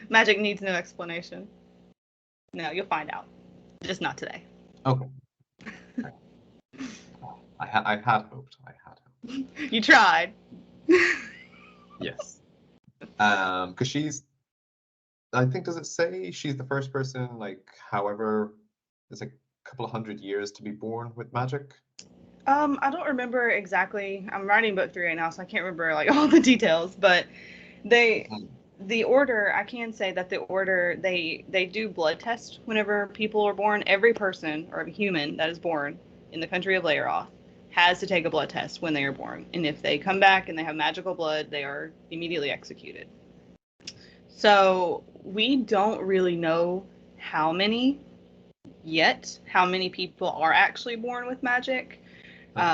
Magic needs no explanation. No, you'll find out. Just not today. Okay. I had hoped. You tried. Yes. Because she's, I think, does it say she's the first person, however, it's a couple of 100 years to be born with magic? I don't remember exactly. I'm writing book 3 right now, so I can't remember all the details. But the order, I can say that the order they do blood tests whenever people are born. Every person or a human that is born in the country of Laeroth has to take a blood test when they are born, and if they come back and they have magical blood, they are immediately executed. So we don't really know how many people are actually born with magic.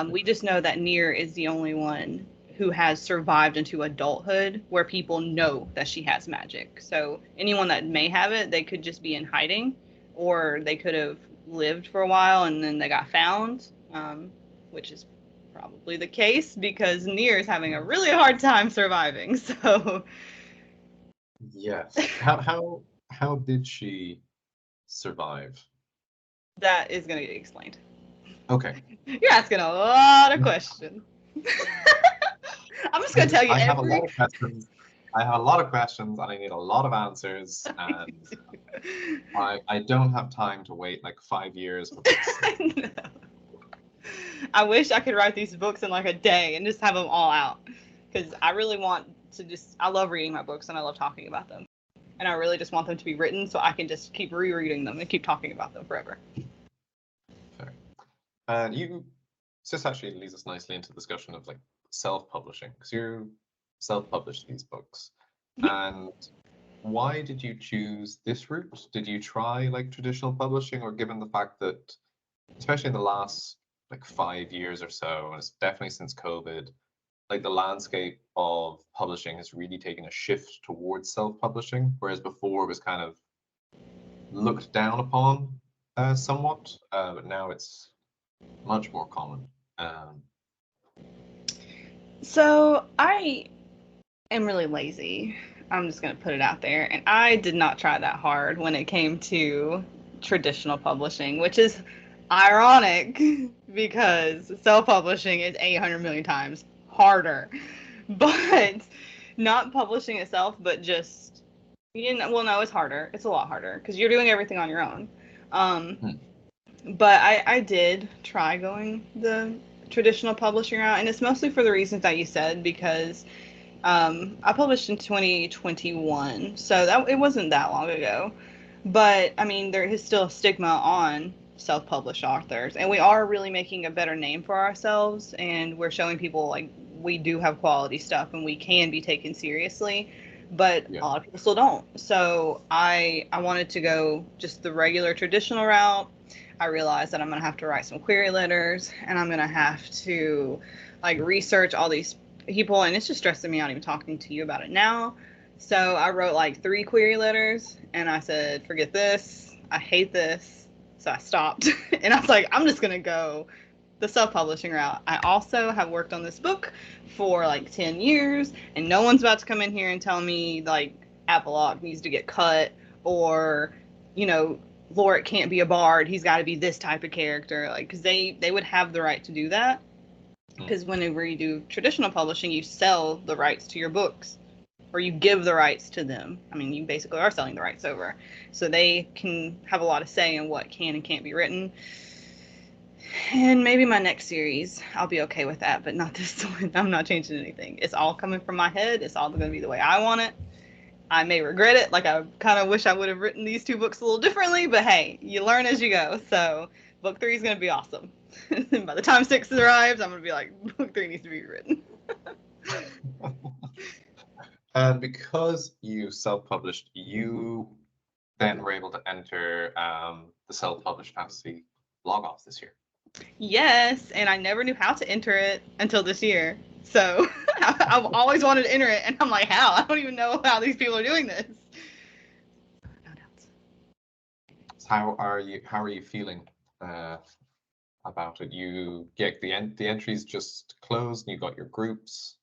We just know that Nier is the only one who has survived into adulthood where people know that she has magic. So anyone that may have it, they could just be in hiding, or they could have lived for a while and then they got found, which is probably the case because Nier is having a really hard time surviving. So yes. How did she survive? That is going to get explained. Okay. You're asking a lot of questions. I'm just going to tell you. I have a lot of questions. I have a lot of questions, and I need a lot of answers. And I don't have time to wait 5 years for books. No. I wish I could write these books in a day and just have them all out, because I really want to I love reading my books and I love talking about them, and I really just want them to be written so I can just keep rereading them and keep talking about them forever. Fair. And this actually leads us nicely into the discussion of self-publishing, because you self-published these books. And why did you choose this route? Did you try traditional publishing, or given the fact that, especially in the last 5 years or so, and it's definitely since COVID, the landscape of publishing has really taken a shift towards self-publishing, whereas before it was kind of looked down upon somewhat, but now it's much more common. So I am really lazy. I'm just going to put it out there. And I did not try that hard when it came to traditional publishing, which is ironic because self-publishing is 800 million times harder. But Not publishing itself, but just, well, no, it's harder. It's a lot harder because you're doing everything on your own. Um, Hmm. but I did try going the traditional publishing route, and it's mostly for the reasons that you said, because I published in 2021, so it wasn't that long ago. But I mean, there is still a stigma on self-published authors, and we are really making a better name for ourselves, and we're showing people like we do have quality stuff and we can be taken seriously. But Yeah. a lot of people still don't. So I wanted to go just the regular traditional route. I realized that I'm gonna have to write some query letters, and I'm gonna have to like research all these people, and it's just stressing me out even talking to you about it now. So I wrote like 3 query letters, and I said, forget this. I hate this. So I stopped. And I was like, I'm just going to go the self-publishing route. I also have worked on this book for like 10 years, and no one's about to come in here and tell me like Apolloc needs to get cut, or, you know, Lorik can't be a bard. He's got to be this type of character. Like, because they would have the right to do that. Because whenever you do traditional publishing, you sell the rights to your books, or you give the rights to them. I mean, you basically are selling the rights over. So they can have a lot of say in what can and can't be written. And maybe my next series, I'll be okay with that, but not this one. I'm not changing anything. It's all coming from my head. It's all going to be the way I want it. I may regret it. Like, I kind of wish I would have written these 2 books a little differently, but hey, you learn as you go. So book 3 is going to be awesome. And by the time 6 arrives, I'm going to be like, book 3 needs to be written. And because you self-published, you then were able to enter the self-published fantasy log off this year. Yes, and I never knew how to enter it until this year. So I've always wanted to enter it, and I'm like, how? I don't even know how these people are doing this. So how are you feeling about it? You get the entries just closed, and you got your groups.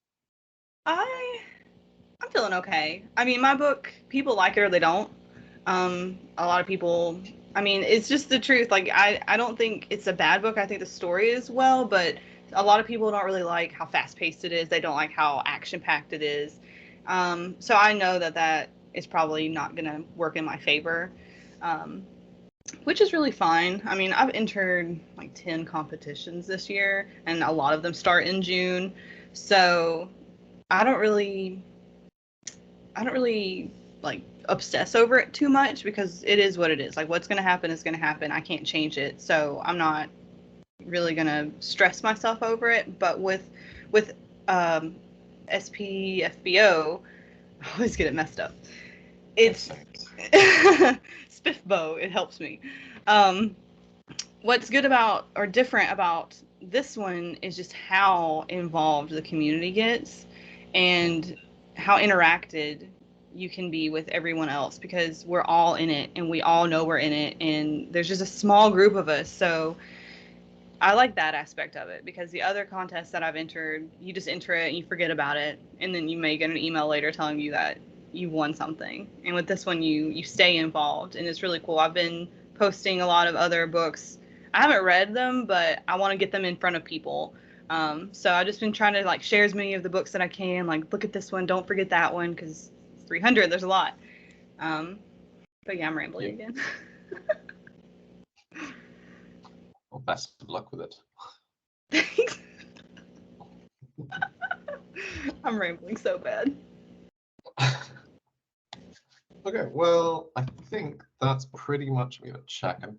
I'm feeling okay. I mean, my book, people like it or they don't. A lot of people, I mean, it's just the truth. Like, I don't think it's a bad book. I think the story is well, but a lot of people don't really like how fast paced it is. They don't like how action packed it is. So I know that is probably not going to work in my favor, which is really fine. I mean, I've entered like 10 competitions this year, and a lot of them start in June. So I don't really like obsess over it too much, because it is what it is. Like, what's going to happen is going to happen. I can't change it. So I'm not really going to stress myself over it. But with SPFBO, I always get it messed up. It's Spiffbo. It helps me. What's good about, or different about this one, is just how involved the community gets, and how interacted you can be with everyone else, because we're all in it and we all know we're in it, and there's just a small group of us. So I like that aspect of it, because the other contests that I've entered, you just enter it and you forget about it, and then you may get an email later telling you that you won something. And with this one, you stay involved, and it's really cool. I've been posting a lot of other books. I haven't read them, but I want to get them in front of people. So I've just been trying to like share as many of the books that I can. Like, look at this one, don't forget that one, because 300, there's a lot. But yeah, I'm rambling again. Well, best of luck with it. Thanks. I'm rambling so bad. Okay, well, I think that's pretty much, we have a check, and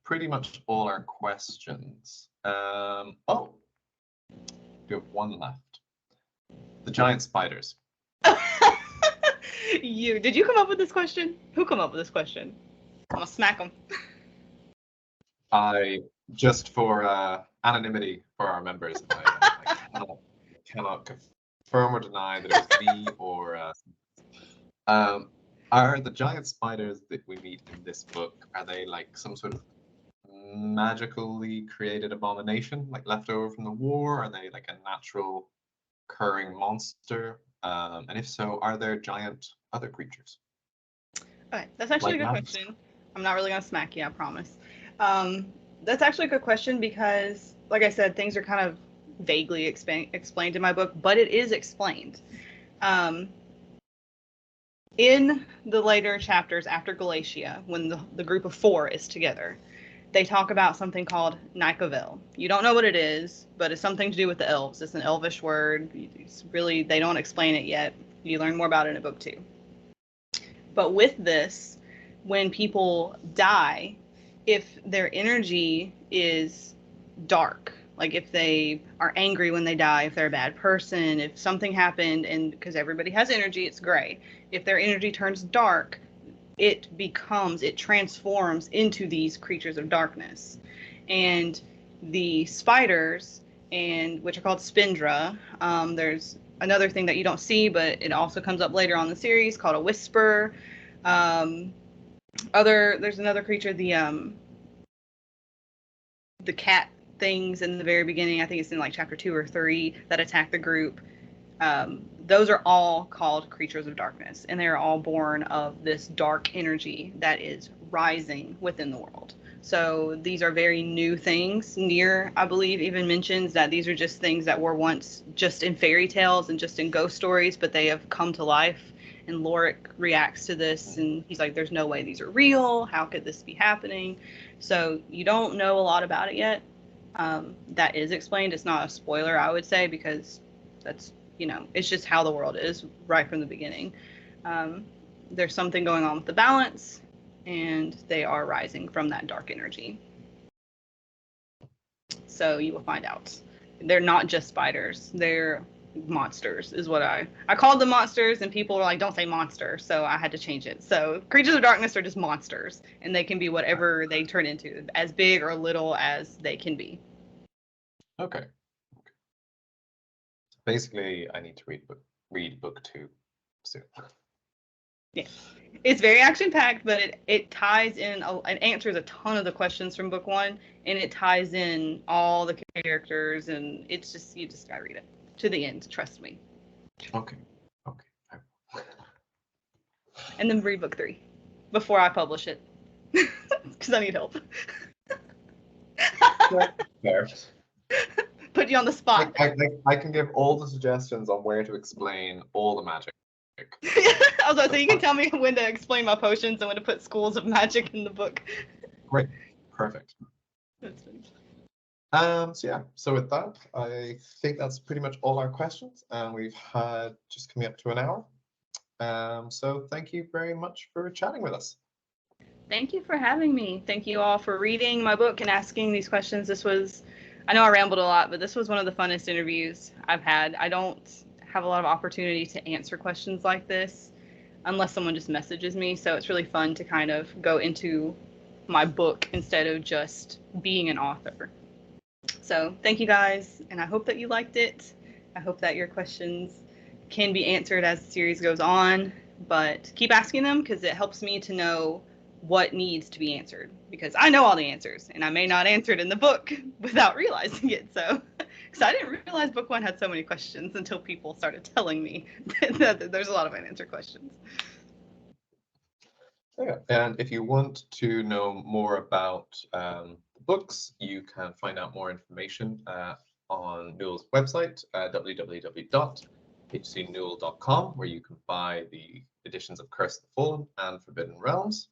pretty much all our questions. Oh, we have one left. The giant spiders. Did you come up with this question? Who come up with this question? I'm gonna smack them. Just for anonymity for our members, I cannot confirm or deny that it was me or are the giant spiders that we meet in this book, are they like some sort of magically created abomination, like left over from the war? Are they like a natural occurring monster? And if so, are there giant other creatures? Okay, that's actually Like a good mountains? question. I'm not really gonna smack you, I promise. That's actually a good question, because, like I said, things are kind of vaguely explained in my book, but it is explained. Um, in the later chapters after Galatia, when the group of four is together, they talk about something called Nikavel. You don't know what it is, but it's something to do with the elves. It's an elvish word. It's really, they don't explain it yet. You learn more about it in book 2. But with this, when people die, if their energy is dark, like if they are angry when they die, if they're a bad person, if something happened, and because everybody has energy, it's gray. If their energy turns dark, it transforms into these creatures of darkness. And the spiders, and which are called spindra, there's another thing that you don't see, but it also comes up later on in the series called a whisper. Um, there's another creature, the cat things in the very beginning. I think it's in like chapter 2 or 3 that attack the group. Those are all called creatures of darkness, and they're all born of this dark energy that is rising within the world. So these are very new things. Near, I believe, even mentions that these are just things that were once just in fairy tales and just in ghost stories, but they have come to life. And Lorik reacts to this, and he's like, there's no way these are real. How could this be happening? So you don't know a lot about it yet. That is explained. It's not a spoiler, I would say, because that's, it's just how the world is right from the beginning. There's something going on with the balance, and they are rising from that dark energy. So you will find out. They're not just spiders. They're monsters, is what I called them monsters, and people were like, don't say monster. So I had to change it. So creatures of darkness are just monsters, and they can be whatever they turn into, as big or little as they can be. Okay. Basically, I need to read book 2 soon. Yeah, it's very action packed, but it ties in, it answers a ton of the questions from book 1, and it ties in all the characters, and it's just, you just gotta read it to the end. Trust me. Okay. And then read book 3 before I publish it, because I need help. Fair. Put you on the spot. I can give all the suggestions on where to explain all the magic. I was about to say, you can tell me when to explain my potions and when to put schools of magic in the book. Great. Perfect. That's funny. So with that, I think that's pretty much all our questions, and we've had just coming up to an hour. So thank you very much for chatting with us. Thank you for having me. Thank you all for reading my book and asking these questions. I know I rambled a lot, but this was one of the funnest interviews I've had. I don't have a lot of opportunity to answer questions like this unless someone just messages me. So it's really fun to kind of go into my book instead of just being an author. So thank you guys, and I hope that you liked it. I hope that your questions can be answered as the series goes on, but keep asking them because it helps me to know what needs to be answered, because I know all the answers and I may not answer it in the book without realizing it. So, because I didn't realize book 1 had so many questions until people started telling me that there's a lot of unanswered questions. Yeah, and if you want to know more about the books, you can find out more information on Newell's website, www.hcnewell.com, where you can buy the editions of Curse of the Fallen and Forbidden Realms.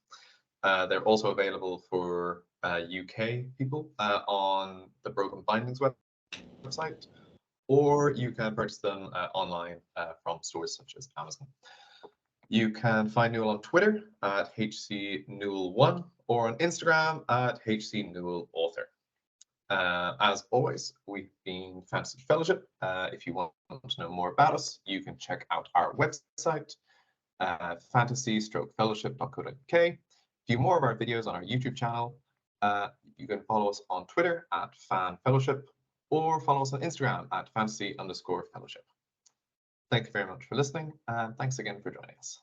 They're also available for UK people on the Broken Bindings website, or you can purchase them online from stores such as Amazon. You can find Newell on Twitter at HCNewell1 or on Instagram at HCNewellAuthor. As always, we've been Fantasy Fellowship. If you want to know more about us, you can check out our website, fantasy-fellowship.co.uk. View more of our videos on our YouTube channel. You can follow us on Twitter at FanFellowship or follow us on Instagram at fantasy_fellowship. Thank you very much for listening, and thanks again for joining us.